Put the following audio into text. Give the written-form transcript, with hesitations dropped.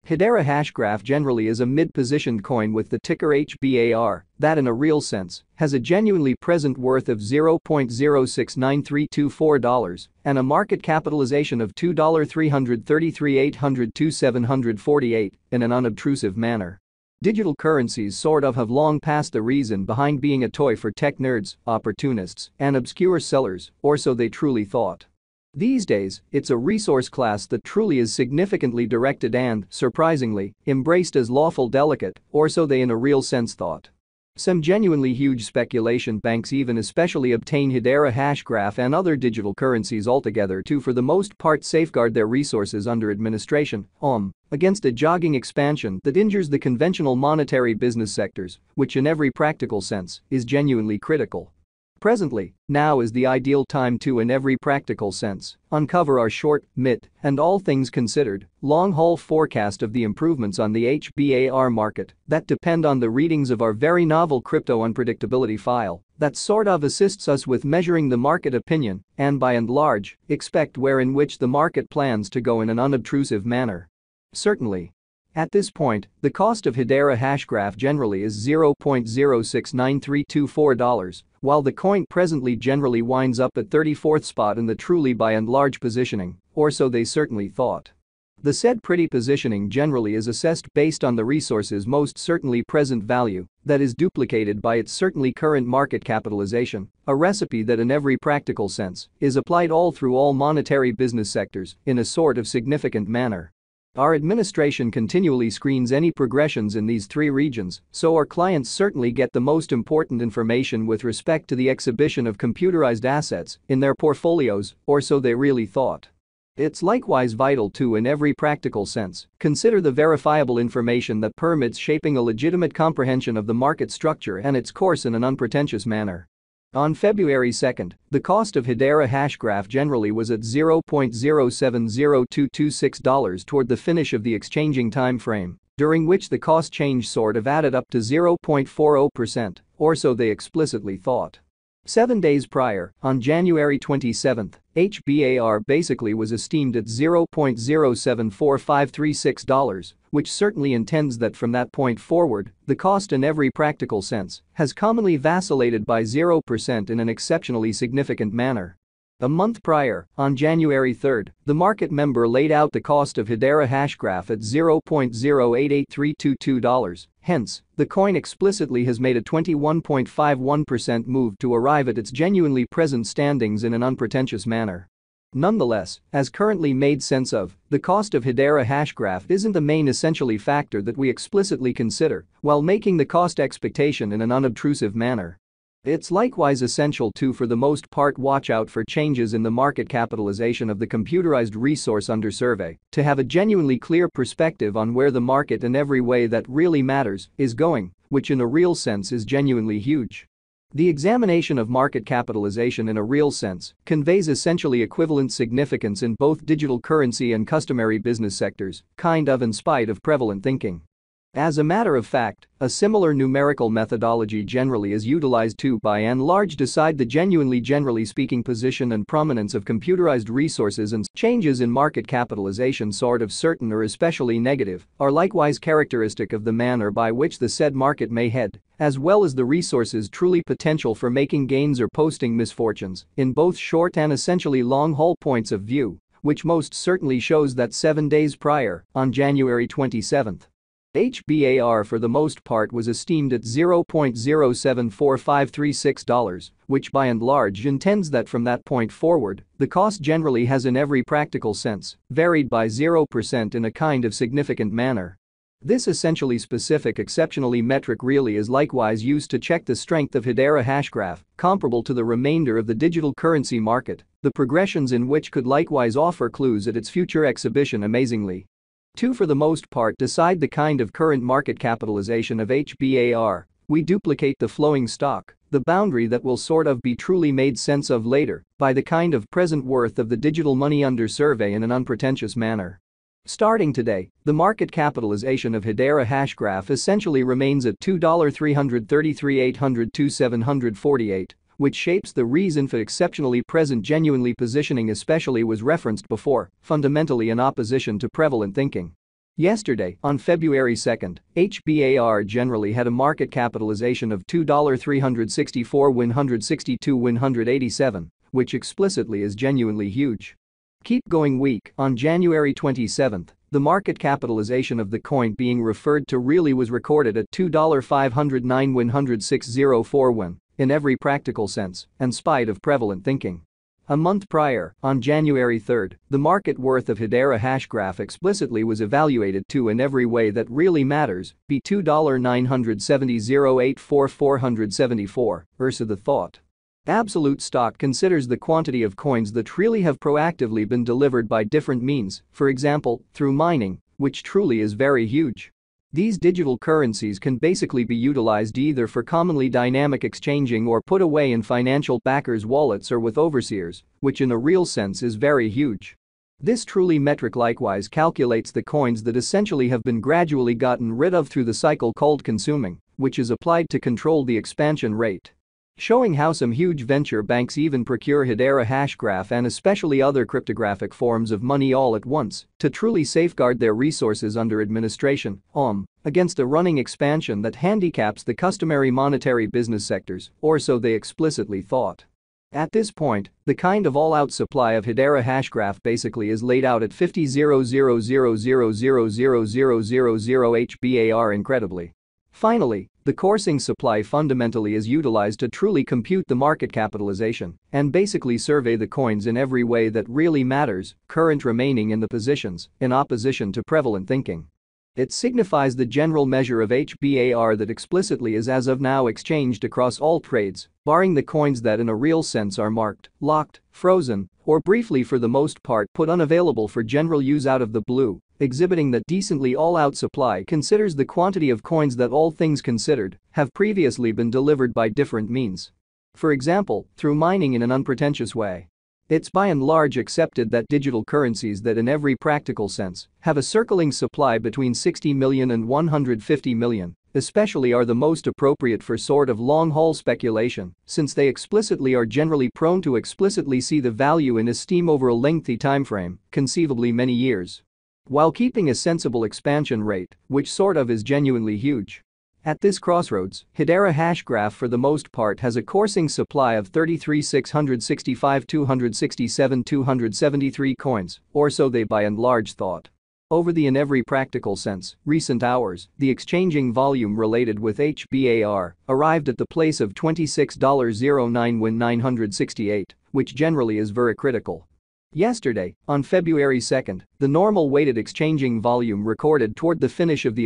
Hedera Hashgraph generally is a mid-positioned coin with the ticker HBAR that in a real sense has a genuinely present worth of $0.0693224 and a market capitalization of $2,333,800,748 in an unobtrusive manner. Digital currencies sort of have long passed the reason behind being a toy for tech nerds, opportunists, and obscure sellers, or so they truly thought. These days, it's a resource class that truly is significantly directed and, surprisingly, embraced as lawful delicate, or so they in a real sense thought. Some genuinely huge speculation banks even especially obtain Hedera Hashgraph and other digital currencies altogether to for the most part safeguard their resources under administration, against a jogging expansion that injures the conventional monetary business sectors, which in every practical sense is genuinely critical. Presently, now is the ideal time to in every practical sense uncover our short, mid, and all things considered, long-haul forecast of the improvements on the HBAR market that depend on the readings of our very novel crypto unpredictability file that sort of assists us with measuring the market opinion and by and large, expect where in which the market plans to go in an unobtrusive manner. Certainly. At this point, the cost of Hedera Hashgraph generally is $0.0693324, while the coin presently generally winds up at 34th spot in the truly by and large positioning, or so they certainly thought. The said pretty positioning generally is assessed based on the resource's most certainly present value, that is duplicated by its certainly current market capitalization, a recipe that in every practical sense is applied all through all monetary business sectors in a sort of significant manner. Our administration continually screens any progressions in these three regions, so our clients certainly get the most important information with respect to the exhibition of computerized assets in their portfolios, or so they really thought. It's likewise vital to, in every practical sense, consider the verifiable information that permits shaping a legitimate comprehension of the market structure and its course in an unpretentious manner. On February 2, the cost of Hedera Hashgraph generally was at $0.070226 toward the finish of the exchanging time frame, during which the cost change sort of added up to 0.40%, or so they explicitly thought. 7 days prior, on January 27, HBAR basically was esteemed at $0.074536, which certainly intends that from that point forward, the cost in every practical sense has commonly vacillated by 0% in an exceptionally significant manner. A month prior, on January 3, the market member laid out the cost of Hedera Hashgraph at $0.088322. Hence, the coin explicitly has made a 21.51% move to arrive at its genuinely present standings in an unpretentious manner. Nonetheless, as currently made sense of, the cost of Hedera Hashgraph isn't the main essentially factor that we explicitly consider while making the cost expectation in an unobtrusive manner. It's likewise essential to for the most part watch out for changes in the market capitalization of the computerized resource under survey to have a genuinely clear perspective on where the market in every way that really matters is going, which in a real sense is genuinely huge. The examination of market capitalization in a real sense conveys essentially equivalent significance in both digital currency and customary business sectors, kind of in spite of prevalent thinking. As a matter of fact, a similar numerical methodology generally is utilized to by and large decide the generally speaking position and prominence of computerized resources, and changes in market capitalization sort of certain or especially negative are likewise characteristic of the manner by which the said market may head, as well as the resource's truly potential for making gains or posting misfortunes in both short and essentially long-haul points of view, which most certainly shows that 7 days prior, on January 27, HBAR for the most part was esteemed at $0.074536, which by and large intends that from that point forward, the cost generally has in every practical sense varied by 0% in a kind of significant manner. This essentially specific exceptionally metric really is likewise used to check the strength of Hedera Hashgraph, comparable to the remainder of the digital currency market, the progressions in which could likewise offer clues at its future exhibition amazingly. To for the most part decide the kind of current market capitalization of HBAR, we duplicate the flowing stock, the boundary that will sort of be truly made sense of later by the kind of present worth of the digital money under survey in an unpretentious manner. Starting today, the market capitalization of Hedera Hashgraph essentially remains at $2,333,800,748, which shapes the reason for exceptionally present genuinely positioning especially was referenced before, fundamentally in opposition to prevalent thinking. Yesterday, on February 2nd, HBAR generally had a market capitalization of $2,364,162,187, which explicitly is genuinely huge. Keep going week, on January 27th, the market capitalization of the coin being referred to really was recorded at $2,509,106,041 in every practical sense, in spite of prevalent thinking. A month prior, on January 3rd, the market worth of Hedera Hashgraph explicitly was evaluated to in every way that really matters, be $2,970,084,474, versus the thought. Absolute stock considers the quantity of coins that really have proactively been delivered by different means, for example, through mining, which truly is very huge. These digital currencies can basically be utilized either for commonly dynamic exchanging or put away in financial backers' wallets or with overseers, which in a real sense is very huge. This truly metric likewise calculates the coins that essentially have been gradually gotten rid of through the cycle called consuming, which is applied to control the expansion rate. Showing how some huge venture banks even procure Hedera Hashgraph and especially other cryptographic forms of money all at once to truly safeguard their resources under administration, against a running expansion that handicaps the customary monetary business sectors, or so they explicitly thought. At this point, the kind of all-out supply of Hedera Hashgraph basically is laid out at 50,000,000,000,000 HBAR incredibly. Finally, the coursing supply fundamentally is utilized to truly compute the market capitalization and basically survey the coins in every way that really matters, current remaining in the positions, in opposition to prevalent thinking. It signifies the general measure of HBAR that explicitly is as of now exchanged across all trades, barring the coins that in a real sense are marked, locked, frozen, or briefly for the most part put unavailable for general use out of the blue, exhibiting that decently all-out supply considers the quantity of coins that all things considered have previously been delivered by different means. For example, through mining in an unpretentious way. It's by and large accepted that digital currencies that in every practical sense have a circling supply between 60 million and 150 million, especially are the most appropriate for sort of long-haul speculation, since they explicitly are generally prone to explicitly see the value in esteem over a lengthy timeframe, conceivably many years, while keeping a sensible expansion rate, which sort of is genuinely huge. At this crossroads, Hedera Hashgraph for the most part has a coursing supply of 33,665,267,273 coins, or so they by and large thought. Over the in every practical sense, recent hours, the exchanging volume related with HBAR arrived at the place of $26.09 when 968, which generally is very critical. Yesterday, on February 2nd, the normal weighted exchanging volume recorded toward the finish of the